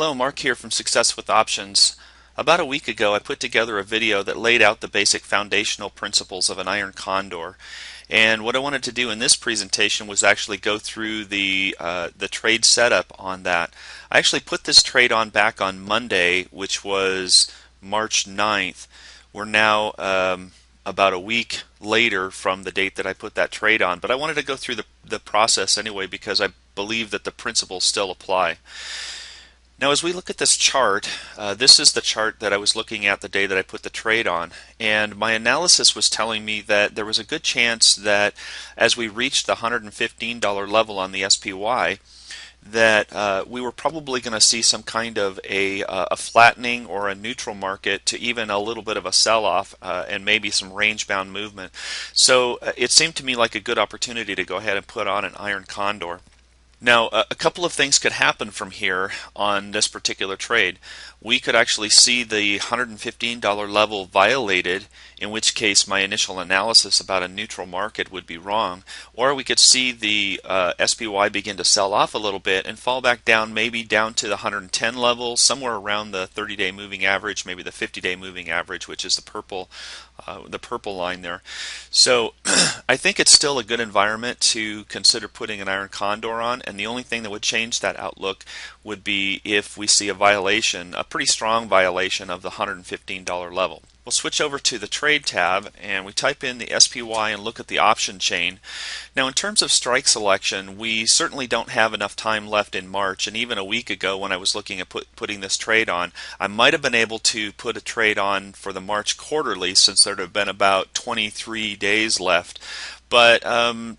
Hello, Mark here from Success with Options. About a week ago I put together a video that laid out the basic foundational principles of an iron condor. And what I wanted to do in this presentation was actually go through the trade setup on that. I actually put this trade on back on Monday, which was March 9th. We're now about a week later from the date that I put that trade on, but I wanted to go through the process anyway because I believe that the principles still apply. Now as we look at this chart, this is the chart that I was looking at the day that I put the trade on, and my analysis was telling me that there was a good chance that as we reached the $115 level on the SPY that we were probably going to see some kind of a flattening or a neutral market to even a little bit of a sell-off and maybe some range-bound movement. So it seemed to me like a good opportunity to go ahead and put on an iron condor. Now, a couple of things could happen from here on this particular trade. We could actually see the $115 level violated, in which case my initial analysis about a neutral market would be wrong, or we could see the SPY begin to sell off a little bit and fall back down, maybe down to the 110 level, somewhere around the 30-day moving average, maybe the 50-day moving average, which is the purple line there. So I think it's still a good environment to consider putting an iron condor on, and the only thing that would change that outlook would be if we see a violation, a pretty strong violation of the $115 level. We'll switch over to the trade tab and we type in the SPY and look at the option chain. Now in terms of strike selection, we certainly don't have enough time left in March, and even a week ago when I was looking at putting this trade on, I might have been able to put a trade on for the March quarterly since there would have been about 23 days left. But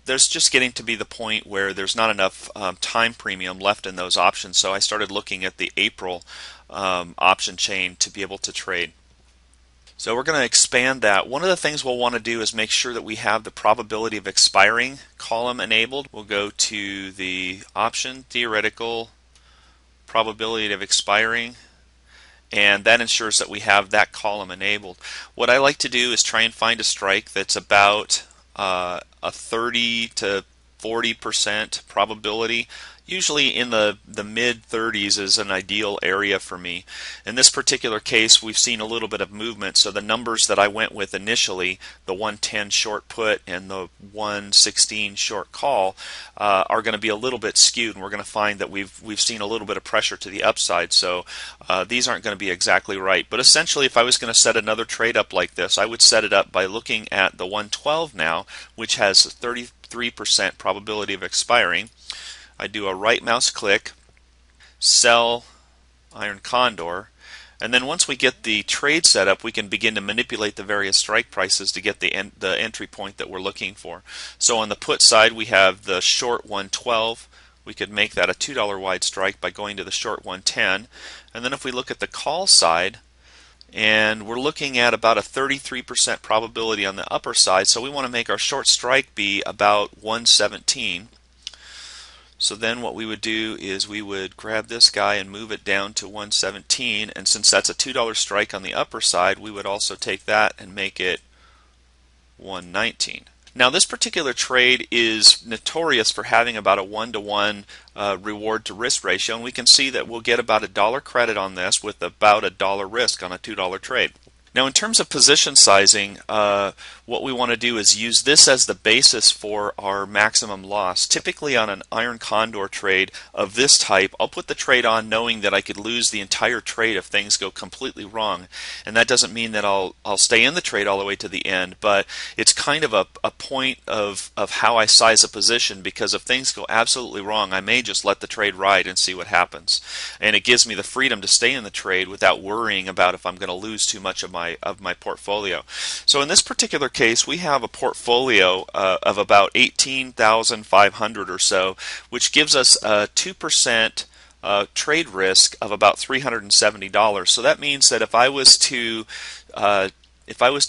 there's just getting to be the point where there's not enough time premium left in those options, so I started looking at the April option chain to be able to trade. So we're going to expand that. One of the things we'll want to do is make sure that we have the probability of expiring column enabled. We'll go to the option, theoretical, probability of expiring, and that ensures that we have that column enabled. What I like to do is try and find a strike that's about a 30 to 40% probability. Usually in the mid 30s is an ideal area for me. In this particular case, we've seen a little bit of movement, so the numbers that I went with initially, the 110 short put and the 116 short call, are going to be a little bit skewed, and we're going to find that we've seen a little bit of pressure to the upside, so these aren't going to be exactly right. But essentially, if I was going to set another trade up like this, I would set it up by looking at the 112 now, which has 33% probability of expiring. I do a right mouse click, sell iron condor, and then once we get the trade set up, we can begin to manipulate the various strike prices to get the entry point that we're looking for. So on the put side, we have the short 112. We could make that a $2 wide strike by going to the short 110. And then if we look at the call side, and we're looking at about a 33% probability on the upper side, so we want to make our short strike be about 117. So then what we would do is we would grab this guy and move it down to 117, and since that's a $2 strike on the upper side, we would also take that and make it 119. Now this particular trade is notorious for having about a 1-to-1 reward to risk ratio, and we can see that we'll get about $1 credit on this with about $1 risk on a $2 trade. Now in terms of position sizing, what we want to do is use this as the basis for our maximum loss. Typically on an iron condor trade of this type, I'll put the trade on knowing that I could lose the entire trade if things go completely wrong. And that doesn't mean that I'll stay in the trade all the way to the end, but it's kind of a point of how I size a position, because if things go absolutely wrong, I may just let the trade ride and see what happens. And it gives me the freedom to stay in the trade without worrying about if I'm going to lose too much of my portfolio. So in this particular case, we have a portfolio of about 18,500 or so, which gives us a 2% trade risk of about $370. So that means that if I was to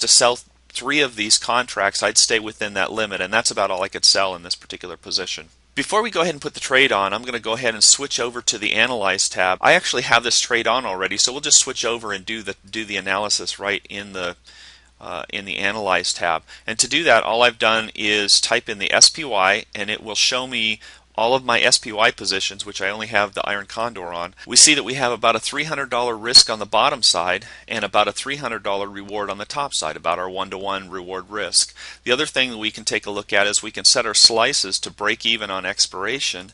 sell 3 of these contracts, I'd stay within that limit, and that's about all I could sell in this particular position. Before we go ahead and put the trade on, I'm going to go ahead and switch over to the Analyze tab. I actually have this trade on already, so we'll just switch over and do the analysis right in the Analyze tab. And to do that, all I've done is type in the SPY, and it will show me all of my SPY positions, which I only have the Iron Condor on, we see that we have about a $300 risk on the bottom side and about a $300 reward on the top side, about our 1-to-1 reward risk. The other thing that we can take a look at is we can set our slices to break even on expiration,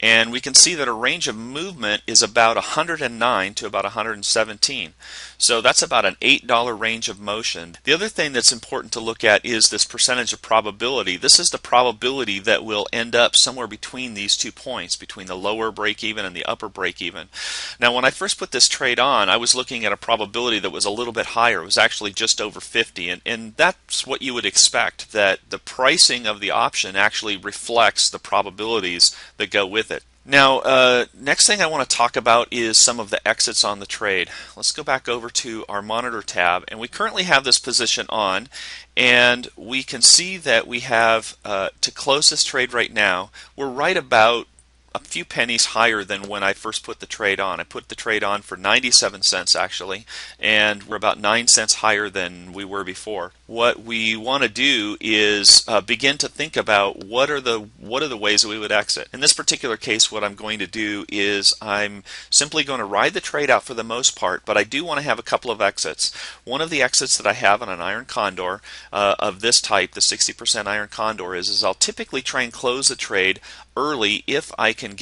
and we can see that a range of movement is about 109 to about 117. So that's about an $8 range of motion. The other thing that's important to look at is this percentage of probability. This is the probability that will end up somewhere between these 2 points, between the lower break even and the upper break even. Now when I first put this trade on, I was looking at a probability that was a little bit higher. It was actually just over 50, and that's what you would expect, that the pricing of the option actually reflects the probabilities that go with it. Now, next thing I want to talk about is some of the exits on the trade. Let's go back over to our monitor tab, and we currently have this position on, and we can see that we have, to close this trade right now, we're right about a few pennies higher than when I first put the trade on. I put the trade on for 97 cents actually, and we're about 9 cents higher than we were before. What we want to do is begin to think about what are the ways that we would exit. In this particular case, what I'm going to do is I'm simply going to ride the trade out for the most part, but I do want to have a couple of exits. One of the exits that I have on an Iron Condor of this type, the 60% Iron Condor, is I'll typically try and close the trade early if I can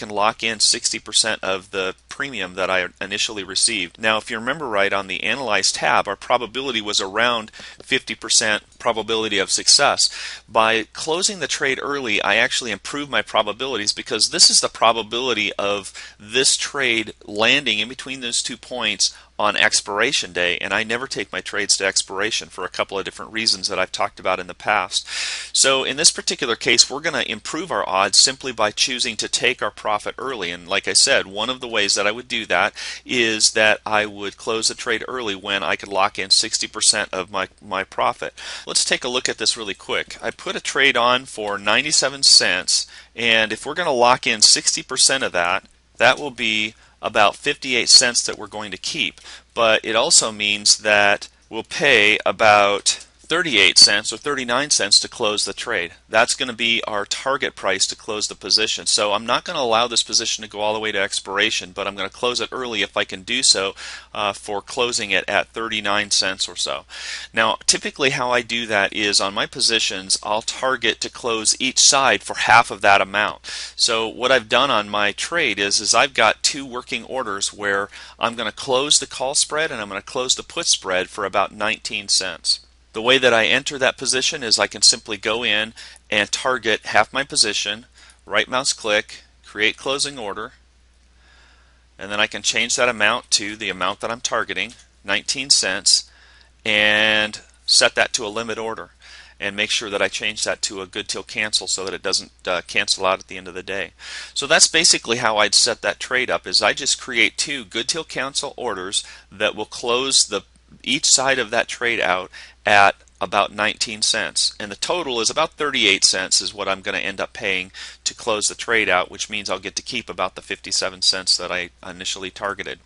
lock in 60% of the premium that I initially received. Now, if you remember right, on the Analyze tab, our probability was around 50% probability of success. By closing the trade early, I actually improved my probabilities, because this is the probability of this trade landing in between those 2 points on expiration day, and I never take my trades to expiration for a couple of different reasons that I've talked about in the past. So in this particular case, we're going to improve our odds simply by choosing to take our profit early. And like I said, one of the ways that I would do that is that I would close the trade early when I could lock in 60% of my profit. Let's take a look at this really quick. I put a trade on for 97 cents, and if we're going to lock in 60% of that, that will be about 58 cents that we're going to keep. But it also means that we'll pay about 38 cents or 39 cents to close the trade. That's going to be our target price to close the position. So I'm not going to allow this position to go all the way to expiration, but I'm going to close it early if I can do so, for closing it at 39 cents or so. Now, typically how I do that is on my positions, I'll target to close each side for half of that amount. So what I've done on my trade is I've got 2 working orders where I'm going to close the call spread and I'm going to close the put spread for about 19 cents. The way that I enter that position is I can simply go in and target half my position, right mouse click, create closing order, and then I can change that amount to the amount that I'm targeting, 19 cents, and set that to a limit order, and make sure that I change that to a good till cancel so that it doesn't cancel out at the end of the day. So that's basically how I'd set that trade up, is I just create 2 good till cancel orders that will close each side of that trade out at about 19 cents, and the total is about 38 cents is what I'm going to end up paying to close the trade out, which means I'll get to keep about the 57 cents that I initially targeted.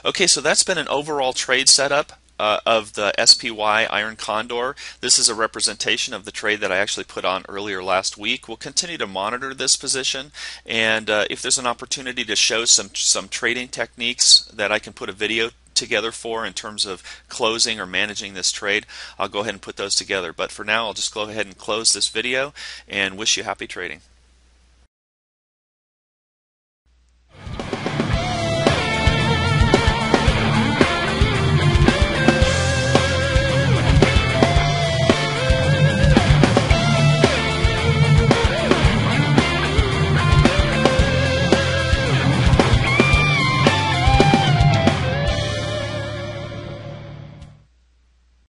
Okay, so that's been an overall trade setup of the SPY Iron Condor. This is a representation of the trade that I actually put on earlier last week. We'll continue to monitor this position, and if there's an opportunity to show some trading techniques that I can put a video together for in terms of closing or managing this trade, I'll go ahead and put those together. But for now, I'll just go ahead and close this video and wish you happy trading.